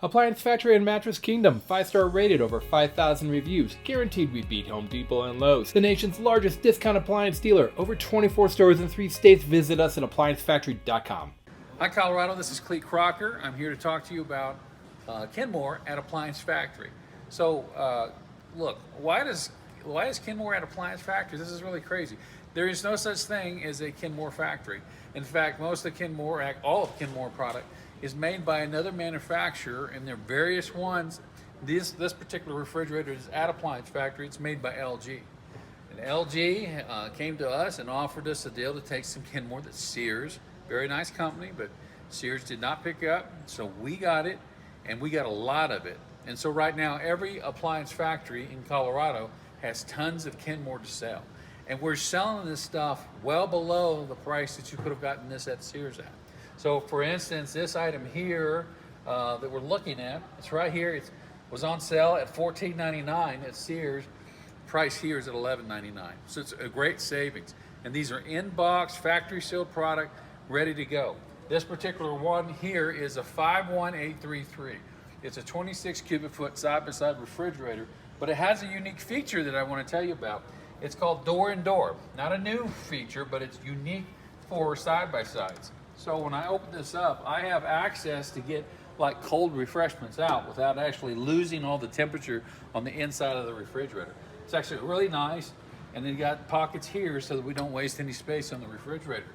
Appliance Factory and Mattress Kingdom, 5-star rated, over 5,000 reviews, guaranteed we beat Home Depot and Lowe's. The nation's largest discount appliance dealer, over 24 stores in 3 states. Visit us at ApplianceFactory.com. Hi Colorado, this is Cleat Crocker. I'm here to talk to you about Kenmore at Appliance Factory. So look, why is Kenmore at Appliance Factory? This is really crazy. There is no such thing as a Kenmore factory. In fact, most of Kenmore, all of Kenmore product is made by another manufacturer, and there are various ones. This particular refrigerator is at Appliance Factory. It's made by LG. And LG came to us and offered us a deal to take some Kenmore that Sears, very nice company, but Sears did not pick up. So we got it, and we got a lot of it. And so right now, every appliance factory in Colorado has tons of Kenmore to sell. And we're selling this stuff well below the price that you could have gotten this at Sears at. So for instance, this item here that we're looking at, it's right here. It was on sale at $14.99 at Sears. Price here is at $11.99. So it's a great savings. And these are in-box, factory sealed product, ready to go. This particular one here is a 51833. It's a 26 cubic foot side-by-side refrigerator, but it has a unique feature that I want to tell you about. It's called door and door. Not a new feature, but it's unique for side-by-sides. So when I open this up, I have access to get like cold refreshments out without actually losing all the temperature on the inside of the refrigerator. It's actually really nice, and then you got pockets here so that we don't waste any space on the refrigerator.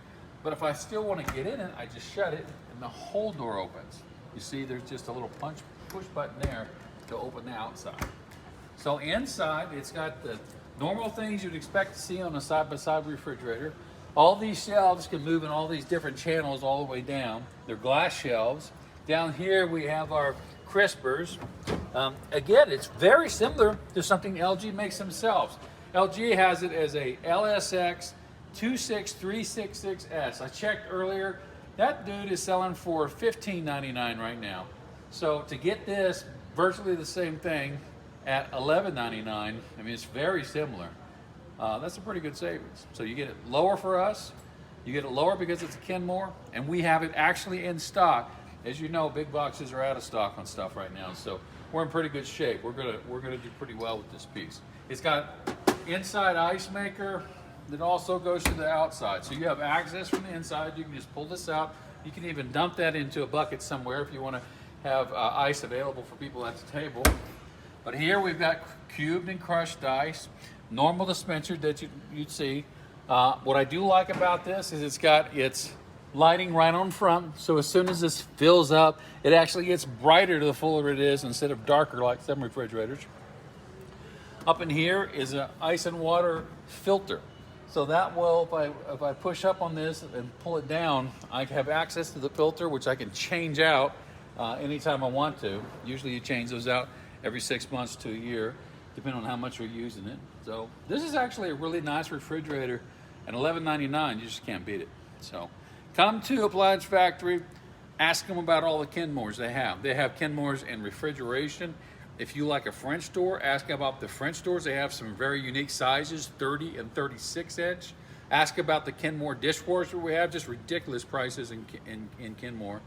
But if I still want to get in it, I just shut it and the whole door opens. You see there's just a little push button there to open the outside. So inside, it's got the normal things you'd expect to see on a side-by-side refrigerator. All these shelves can move in all these different channels all the way down. They're glass shelves. Down here we have our crispers. Again, it's very similar to something LG makes themselves. LG has it as a LSX 26366S. I checked earlier, that dude is selling for $15.99 right now. So to get this, virtually the same thing at $11.99, I mean, it's very similar. That's a pretty good savings. So you get it lower for us, you get it lower because it's a Kenmore, and we have it actually in stock. As you know, big boxes are out of stock on stuff right now, so we're in pretty good shape. We're gonna do pretty well with this piece. It's got inside ice maker that also goes to the outside. So you have access from the inside. You can just pull this out. You can even dump that into a bucket somewhere if you want to have ice available for people at the table. But here we've got cubed and crushed ice, normal dispenser that you'd see. What I do like about this is it's got its lighting right on front, so as soon as this fills up, it actually gets brighter the fuller it is instead of darker like some refrigerators. Up in here is an ice and water filter. So that will, if I push up on this and pull it down, I have access to the filter, which I can change out anytime I want to. Usually you change those out every 6 months to a year, depending on how much you're using it. So this is actually a really nice refrigerator, and $11.99, you just can't beat it. So come to Appliance Factory, ask them about all the Kenmores they have. They have Kenmores in refrigeration. If you like a French door, ask about the French doors. They have some very unique sizes, 30 and 36 inch. Ask about the Kenmore dishwasher. We have just ridiculous prices in Kenmore.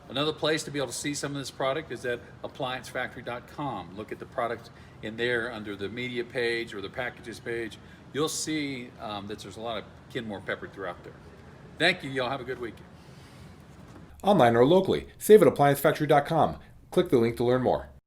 Another place to be able to see some of this product is at ApplianceFactory.com. Look at the product in there under the media page or the packages page. You'll see that there's a lot of Kenmore peppered throughout there. Thank you. Y'all have a good weekend. Online or locally, save at ApplianceFactory.com. Click the link to learn more.